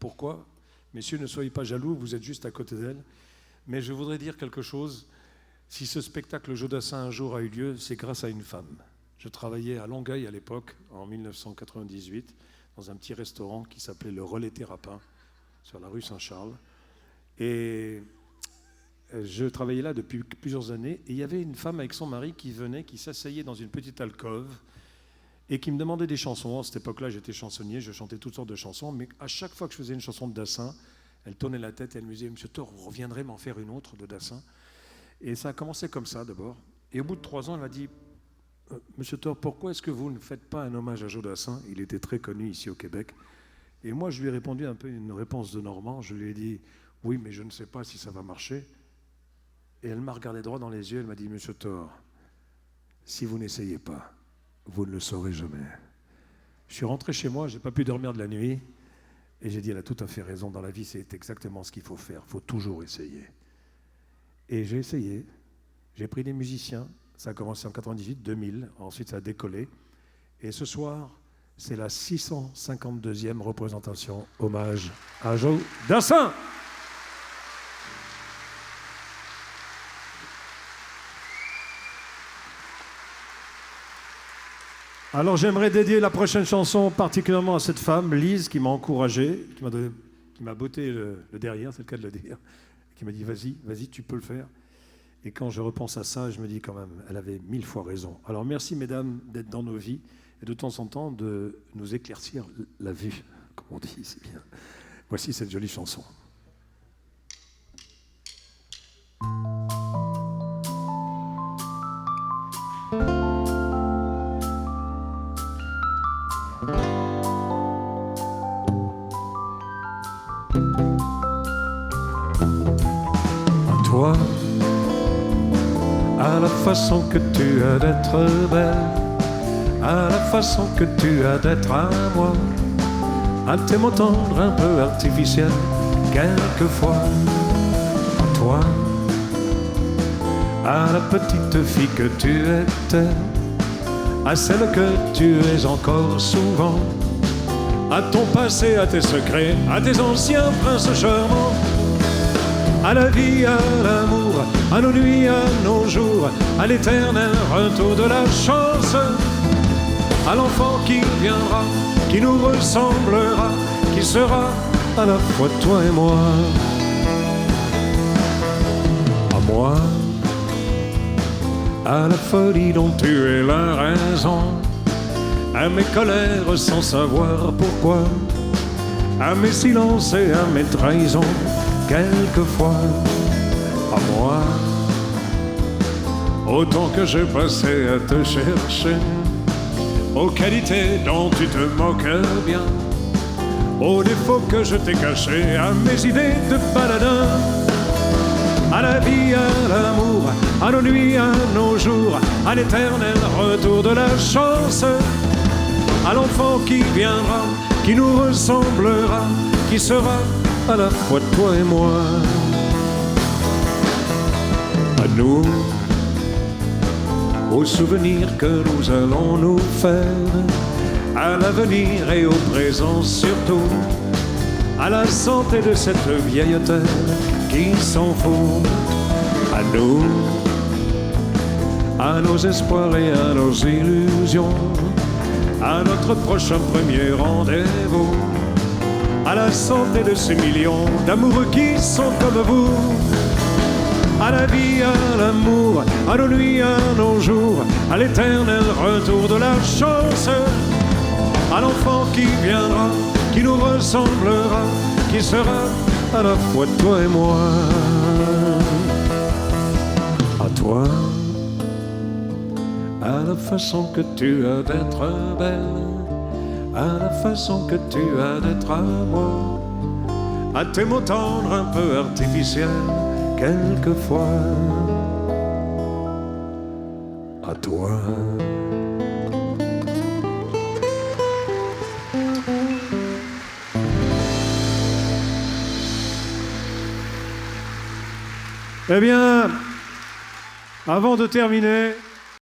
pourquoi. Messieurs, ne soyez pas jaloux, vous êtes juste à côté d'elle. Mais je voudrais dire quelque chose. Si ce spectacle Jodassin un jour a eu lieu, c'est grâce à une femme. Je travaillais à Longueuil à l'époque, en 1998, dans un petit restaurant qui s'appelait le Relais Thérapin, sur la rue Saint-Charles. Et je travaillais là depuis plusieurs années. Et il y avait une femme avec son mari qui venait, qui s'asseyait dans une petite alcôve et qui me demandait des chansons. À cette époque-là, j'étais chansonnier, je chantais toutes sortes de chansons. Mais à chaque fois que je faisais une chanson de Dassin, elle tournait la tête et elle me disait « Monsieur Thor, vous reviendrez m'en faire une autre de Dassin ?» Et ça a commencé comme ça d'abord. Et au bout de 3 ans, elle m'a dit « Monsieur Thor, pourquoi est-ce que vous ne faites pas un hommage à Jodassin ?» Il était très connu ici au Québec. Et moi, je lui ai répondu un peu une réponse de Normand. Je lui ai dit « Oui, mais je ne sais pas si ça va marcher. » Et elle m'a regardé droit dans les yeux. Elle m'a dit « Monsieur Thor, si vous n'essayez pas, vous ne le saurez jamais. » Je suis rentré chez moi, je n'ai pas pu dormir de la nuit. Et j'ai dit « Elle a tout à fait raison. Dans la vie, c'est exactement ce qu'il faut faire. Il faut toujours essayer. » Et j'ai essayé, j'ai pris des musiciens, ça a commencé en 98, 2000, ensuite ça a décollé. Et ce soir, c'est la 652e représentation, hommage à Jodassin. Alors j'aimerais dédier la prochaine chanson particulièrement à cette femme, Lise, qui m'a encouragé, qui m'a botté le derrière, c'est le cas de le dire. Qui m'a dit vas-y, tu peux le faire. Et quand je repense à ça, je me dis quand même, elle avait 1000 fois raison. Alors merci mesdames d'être dans nos vies et de temps en temps de nous éclaircir la vue, comme on dit, c'est bien. Voici cette jolie chanson. Toi, à la façon que tu as d'être belle, à la façon que tu as d'être à moi, à tes mots tendres un peu artificiels, quelquefois. Toi, à la petite fille que tu étais, à celle que tu es encore souvent, à ton passé, à tes secrets, à tes anciens princes charmants. À la vie, à l'amour, à nos nuits, à nos jours, à l'éternel retour de la chance, à l'enfant qui viendra, qui nous ressemblera, qui sera à la fois toi et moi. À moi, à la folie dont tu es la raison, à mes colères sans savoir pourquoi, à mes silences et à mes trahisons. Quelquefois, à moi, autant que j'ai passé à te chercher, aux qualités dont tu te moques bien, aux défauts que je t'ai cachés, à mes idées de baladin, à la vie, à l'amour, à nos nuits, à nos jours, à l'éternel retour de la chance, à l'enfant qui viendra, qui nous ressemblera, qui sera à la fois toi et moi. À nous, aux souvenirs que nous allons nous faire, à l'avenir et au présent surtout, à la santé de cette vieille terre qui s'en fout. À nous, à nos espoirs et à nos illusions, à notre prochain premier rendez-vous, à la santé de ces millions d'amoureux qui sont comme vous, à la vie, à l'amour, à nos nuits, à nos jours, à l'éternel retour de la chance, à l'enfant qui viendra, qui nous ressemblera, qui sera à la fois toi et moi. À toi, à la façon que tu as d'être belle, à la façon que tu as d'être à moi, à tes mots tendres un peu artificiels, quelquefois. À toi. Eh bien, avant de terminer,